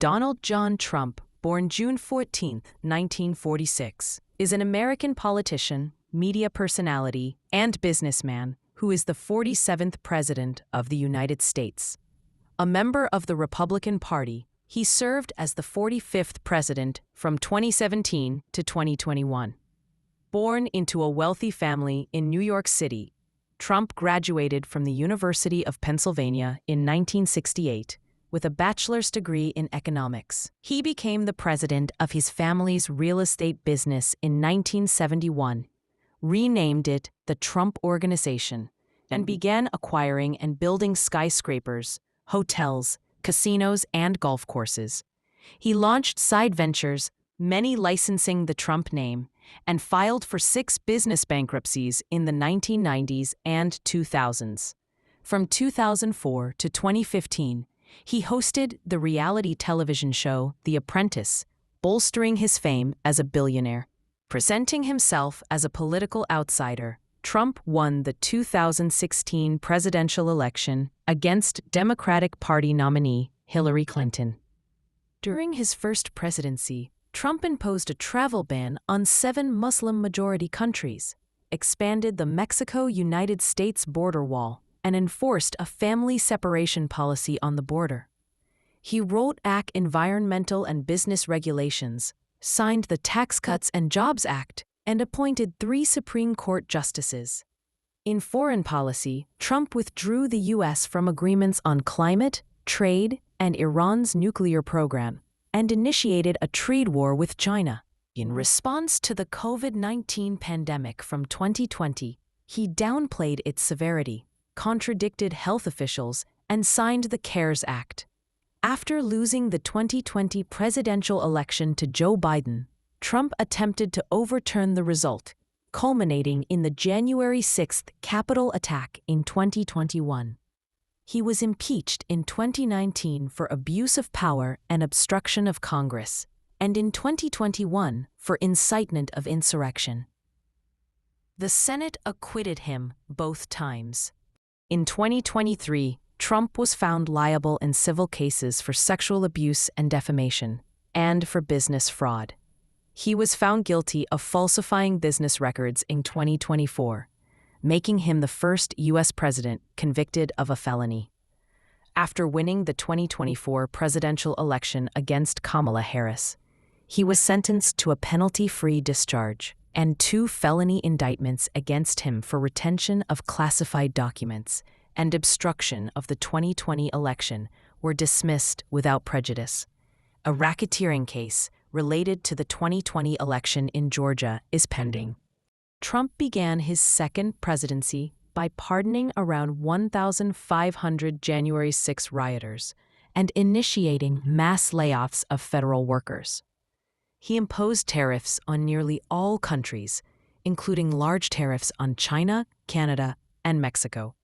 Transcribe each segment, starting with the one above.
Donald John Trump, born June 14, 1946, is an American politician, media personality, and businessman who is the 47th President of the United States. A member of the Republican Party, he served as the 45th President from 2017 to 2021. Born into a wealthy family in New York City, Trump graduated from the University of Pennsylvania in 1968 with a bachelor's degree in economics. He became the president of his family's real estate business in 1971, renamed it the Trump Organization, and began acquiring and building skyscrapers, hotels, casinos, and golf courses. He launched side ventures, many licensing the Trump name, and filed for 6 business bankruptcies in the 1990s and 2000s. From 2004 to 2015, he hosted the reality television show The Apprentice, bolstering his fame as a billionaire. Presenting himself as a political outsider, Trump won the 2016 presidential election against Democratic Party nominee Hillary Clinton. During his first presidency, Trump imposed a travel ban on 7 Muslim-majority countries, expanded the Mexico-United States border wall, and enforced a family separation policy on the border. He wrote back environmental and business regulations, signed the Tax Cuts and Jobs Act, and appointed 3 Supreme Court justices. In foreign policy, Trump withdrew the U.S. from agreements on climate, trade, and Iran's nuclear program, and initiated a trade war with China. In response to the COVID-19 pandemic from 2020, he downplayed its severity, contradicted health officials, and signed the CARES Act. After losing the 2020 presidential election to Joe Biden, Trump attempted to overturn the result, culminating in the January 6th Capitol attack in 2021. He was impeached in 2019 for abuse of power and obstruction of Congress, and in 2021 for incitement of insurrection. The Senate acquitted him both times. In 2023, Trump was found liable in civil cases for sexual abuse and defamation, and for business fraud. He was found guilty of falsifying business records in 2024, making him the first U.S. president convicted of a felony. After winning the 2024 presidential election against Kamala Harris, he was sentenced to a penalty-free discharge, and 2 felony indictments against him for retention of classified documents and obstruction of the 2020 election were dismissed without prejudice. A racketeering case related to the 2020 election in Georgia is pending. Trump began his second presidency by pardoning around 1,500 January 6 rioters and initiating mass layoffs of federal workers. He imposed tariffs on nearly all countries, including large tariffs on China, Canada, and Mexico.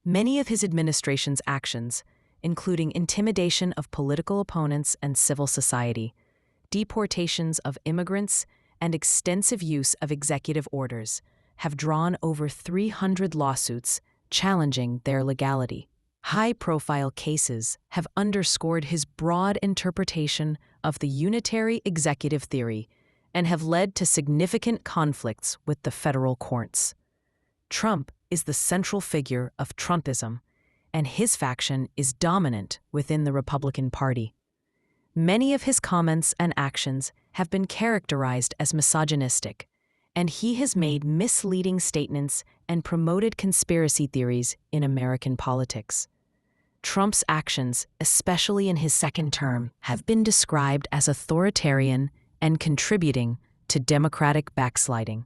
Many of his administration's actions, including intimidation of political opponents and civil society, deportations of immigrants, and extensive use of executive orders, have drawn over 300 lawsuits challenging their legality. High-profile cases have underscored his broad interpretation of the unitary executive theory and have led to significant conflicts with the federal courts. Trump is the central figure of Trumpism, and his faction is dominant within the Republican Party. Many of his comments and actions have been characterized as misogynistic, and he has made misleading statements and promoted conspiracy theories in American politics. Trump's actions, especially in his second term, have been described as authoritarian and contributing to Democratic backsliding.